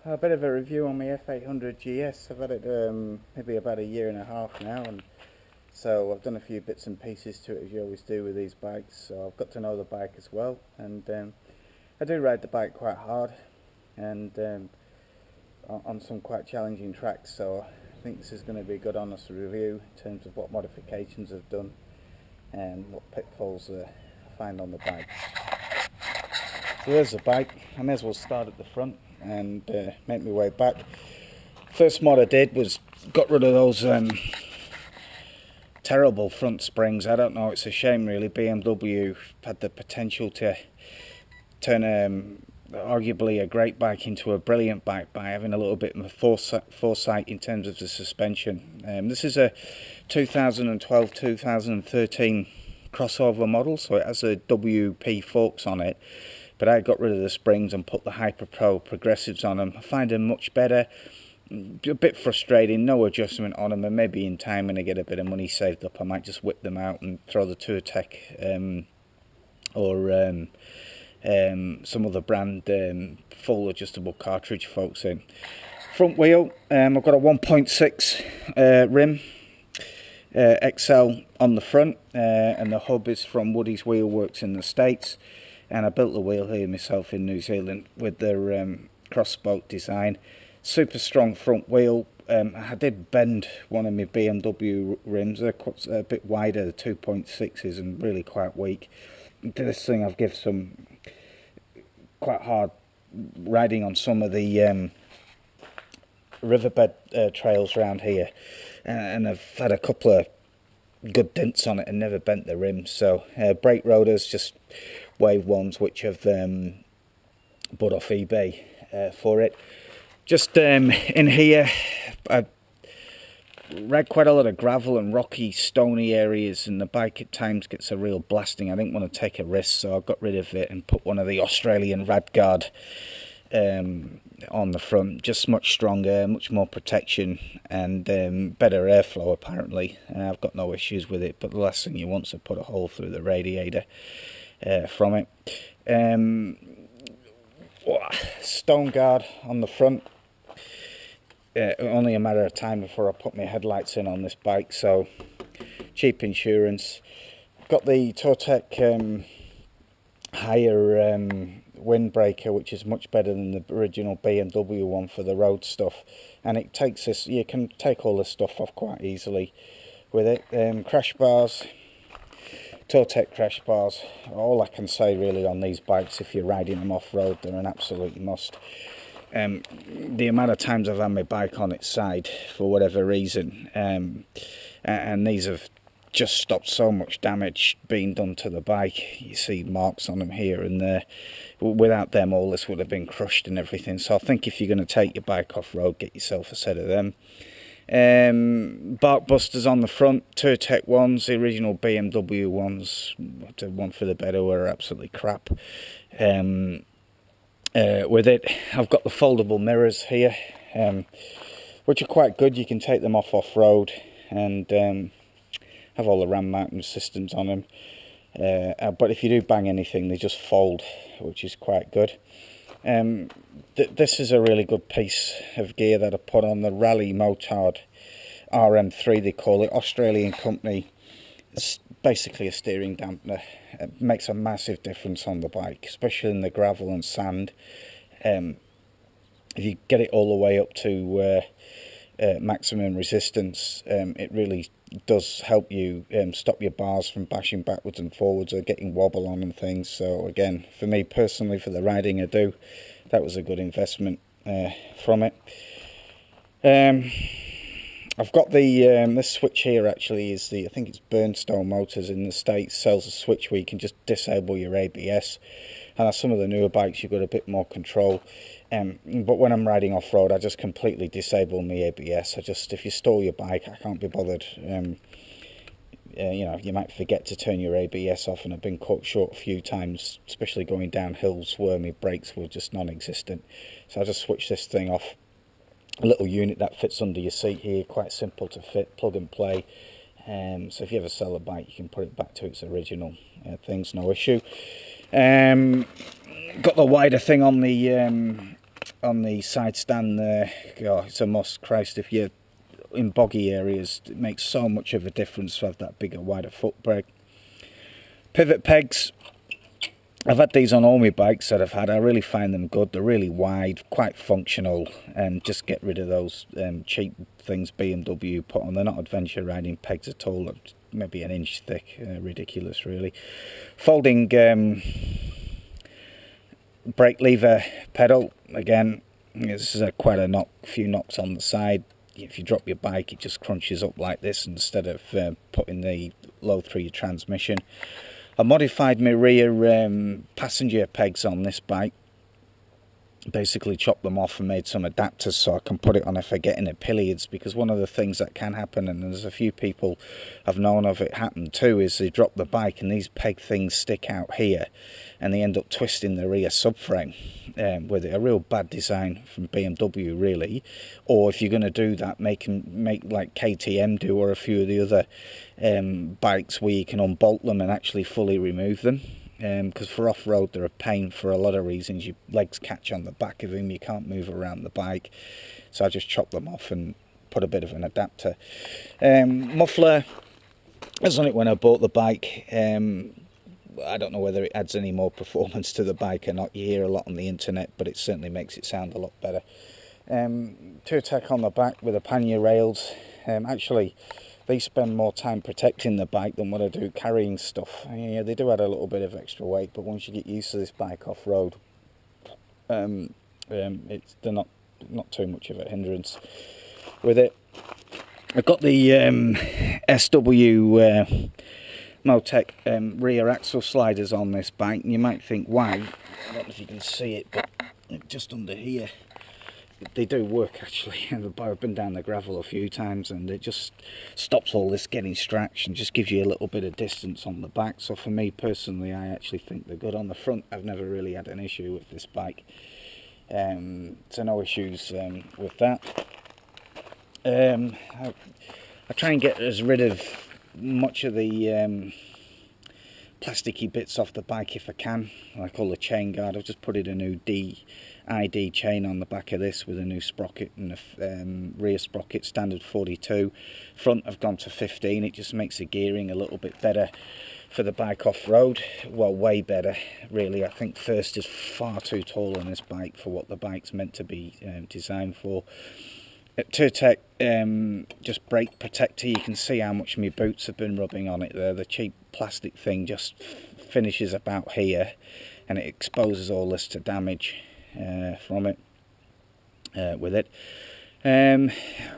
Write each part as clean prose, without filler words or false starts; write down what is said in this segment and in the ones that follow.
A bit of a review on my F800GS. I've had it maybe about a year and a half now, and so I've done a few bits and pieces to it, as you always do with these bikes. So I've got to know the bike as well, and I do ride the bike quite hard, and on some quite challenging tracks. So I think this is going to be a good, honest review in terms of what modifications I've done and what pitfalls I find on the bike. So there's the bike. I may as well start at the front and make my way back. First mod I did was got rid of those terrible front springs. I don't know, it's a shame really. BMW had the potential to turn arguably a great bike into a brilliant bike by having a little bit of foresight in terms of the suspension. This is a 2012-2013 crossover model, so it has a WP forks on it. But I got rid of the springs and put the Hyper Pro progressives on them. I find them much better. A bit frustrating, no adjustment on them, and maybe in time when I get a bit of money saved up I might just whip them out and throw the TourTech or some other brand full adjustable cartridge forks in. Front wheel, I've got a 1.6 rim XL on the front, and the hub is from Woody's Wheelworks in the States. And I built the wheel here myself in New Zealand with their cross-spoke design. Super strong front wheel. I did bend one of my BMW rims. They're a bit wider, the 2.6s, and really quite weak. To this thing I've given some quite hard riding on some of the riverbed trails around here. And I've had a couple of good dents on it and never bent the rims. So brake rotors, just wave ones which have bought off eBay for it. Just in here I ride quite a lot of gravel and rocky stony areas, and the bike at times gets a real blasting. I didn't want to take a risk, so I got rid of it and put one of the Australian Radguard on the front. Just much stronger, much more protection, and better airflow apparently. I've got no issues with it, but the last thing you want is to put a hole through the radiator from it. Stone guard on the front. Only a matter of time before I put my headlights in on this bike, so cheap insurance. Got the TourTech higher windbreaker, which is much better than the original BMW one for the road stuff, and it takes this, you can take all this stuff off quite easily with it. Crash bars, TourTech crash bars, all I can say really on these bikes, if you're riding them off-road, they're an absolute must. The amount of times I've had my bike on its side for whatever reason, and these have just stopped so much damage being done to the bike. You see marks on them here and there. Without them, all this would have been crushed and everything. So I think if you're going to take your bike off-road, get yourself a set of them. Bark busters on the front, TourTech ones, the original BMW ones, one for the better, were absolutely crap. With it, I've got the foldable mirrors here, which are quite good. You can take them off-road and have all the RAM mounting systems on them. But if you do bang anything, they just fold, which is quite good. This is a really good piece of gear that I put on, the Rally Motard RM3 they call it, Australian company. It's basically a steering dampener. It makes a massive difference on the bike, especially in the gravel and sand. If you get it all the way up to maximum resistance, it really does help you stop your bars from bashing backwards and forwards or getting wobble on and things. So again, for me personally, for the riding I do, that was a good investment from it. I've got the this switch here actually is the, I think it's Burnstone Motors in the States sells a switch where you can just disable your ABS, and on some of the newer bikes you've got a bit more control. But when I'm riding off-road, I just completely disable my ABS. If you stall your bike, I can't be bothered. You know, you might forget to turn your ABS off, and I've been caught short a few times, especially going down hills where my brakes were just non-existent. So I just switch this thing off. A little unit that fits under your seat here, quite simple to fit, plug and play. So if you ever sell a bike, you can put it back to its original things, no issue. Got the wider thing on the on the side stand there, oh, it's a must. Christ, if you're in boggy areas, it makes so much of a difference to have that bigger, wider foot brake. Pivot pegs, I've had these on all my bikes that I've had. I really find them good. They're really wide, quite functional, and just get rid of those cheap things BMW put on. They're not adventure riding pegs at all. They're maybe an inch thick. Ridiculous, really. Folding brake lever pedal, again, this is quite a few knocks on the side. If you drop your bike, it just crunches up like this instead of putting the load through your transmission. I modified my rear passenger pegs on this bike. Basically chopped them off and made some adapters so I can put it on if I get in a pilliards, because one of the things that can happen, and there's a few people I've known of it happen too, is they drop the bike and these peg things stick out here and they end up twisting the rear subframe with it. A real bad design from BMW, really. Or if you're going to do that, make like KTM do, or a few of the other bikes where you can unbolt them and actually fully remove them. Because for off-road they're a pain for a lot of reasons. Your legs catch on the back of them, you can't move around the bike, so I just chop them off and put a bit of an adapter. Muffler, I was on it when I bought the bike. I don't know whether it adds any more performance to the bike or not. You hear a lot on the internet, but it certainly makes it sound a lot better. Two-tack on the back with the pannier rails. Actually, they spend more time protecting the bike than what I do carrying stuff. Yeah, they do add a little bit of extra weight, but once you get used to this bike off-road, they're not too much of a hindrance with it. I've got the SW Motec rear axle sliders on this bike, and you might think, why? I don't know if you can see it, but just under here. They do work, actually. I've been down the gravel a few times and it just stops all this getting stretched and just gives you a little bit of distance on the back. So for me personally, I actually think they're good. On the front, I've never really had an issue with this bike, so no issues with that. I try and get rid of much of the plasticky bits off the bike if I can, like all the chain guard. I've just put in a new ID chain on the back of this with a new sprocket and a rear sprocket, standard 42. Front I've gone to 15. It just makes the gearing a little bit better for the bike off-road. Well, way better, really. I think first is far too tall on this bike for what the bike's meant to be designed for. At Turtec, just brake protector. You can see how much my boots have been rubbing on it there. The cheap plastic thing just finishes about here and it exposes all this to damage from it with it.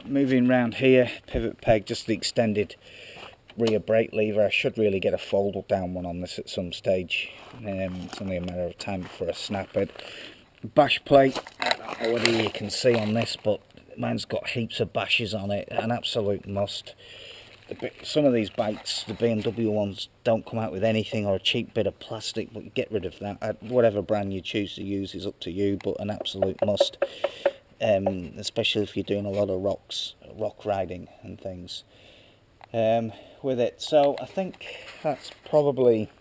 Moving around here, pivot peg, just the extended rear brake lever. I should really get a fold down one on this at some stage. It's only a matter of time before I snap it. Bash plate, I don't know whether you can see on this, but mine's got heaps of bashes on it, an absolute must. Some of these bikes, the BMW ones, don't come out with anything or a cheap bit of plastic, but get rid of that. Whatever brand you choose to use is up to you, but an absolute must, especially if you're doing a lot of rock riding and things with it. So I think that's probably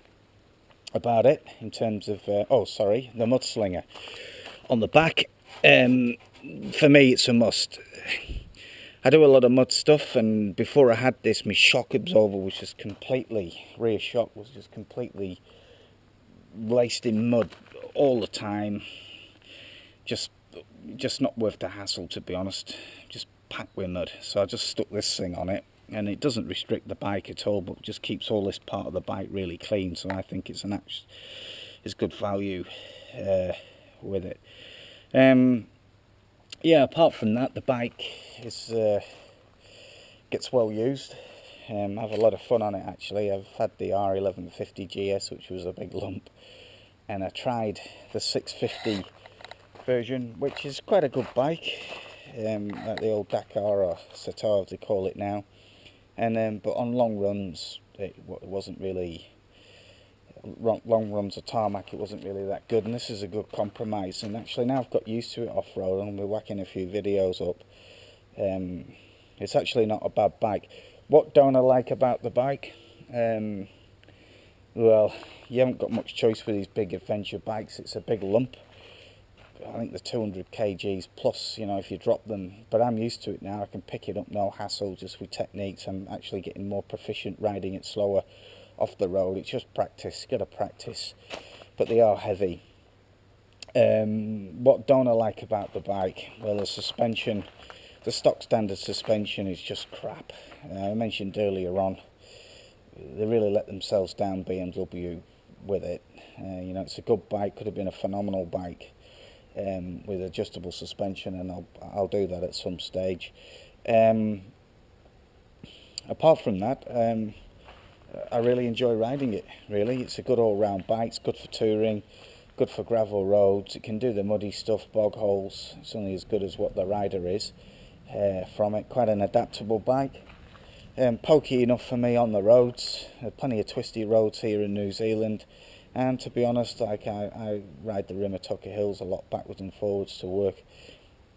about it in terms of, oh sorry, the mudslinger on the back. For me it's a must. I do a lot of mud stuff, and before I had this, my shock absorber was just completely, rear shock was just completely laced in mud all the time. Just not worth the hassle, to be honest. Just packed with mud. So I just stuck this thing on it, and it doesn't restrict the bike at all, but just keeps all this part of the bike really clean. So I think it's good value with it. Yeah, apart from that, the bike gets well used. I have a lot of fun on it, actually. I've had the R1150GS, which was a big lump, and I tried the 650 version, which is quite a good bike, like the old Dakar or Satar as they call it now. And but on long runs, it wasn't really. Long runs of tarmac, it wasn't really that good, and this is a good compromise. And actually now I've got used to it off-road and we're whacking a few videos up. It's actually not a bad bike. What don't I like about the bike? Well, you haven't got much choice with these big adventure bikes. It's a big lump. I think the 200 kgs plus, you know, if you drop them. But I'm used to it now. I can pick it up no hassle, just with techniques. I'm actually getting more proficient riding it slower off the road. It's just practice, got to practice. But they are heavy. What don't I like about the bike? Well, the suspension, the stock standard suspension is just crap. I mentioned earlier on, they really let themselves down, BMW, with it. You know, it's a good bike, could have been a phenomenal bike with adjustable suspension, and I'll do that at some stage. Apart from that, I really enjoy riding it. Really, it's a good all-round bike. It's good for touring, good for gravel roads. It can do the muddy stuff, bog holes. It's only as good as what the rider is from it. Quite an adaptable bike. Pokey enough for me on the roads. Plenty of twisty roads here in New Zealand, and to be honest, like I ride the Rimatuka Hills a lot backwards and forwards to work,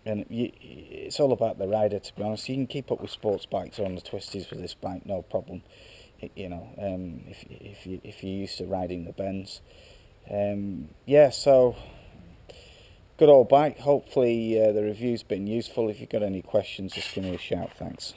and it's all about the rider, to be honest. You can keep up with sports bikes on the twisties with this bike, no problem. You know, if you're used to riding the bends. Yeah, so good old bike. Hopefully the review's been useful. If you've got any questions, just give me a shout. Thanks.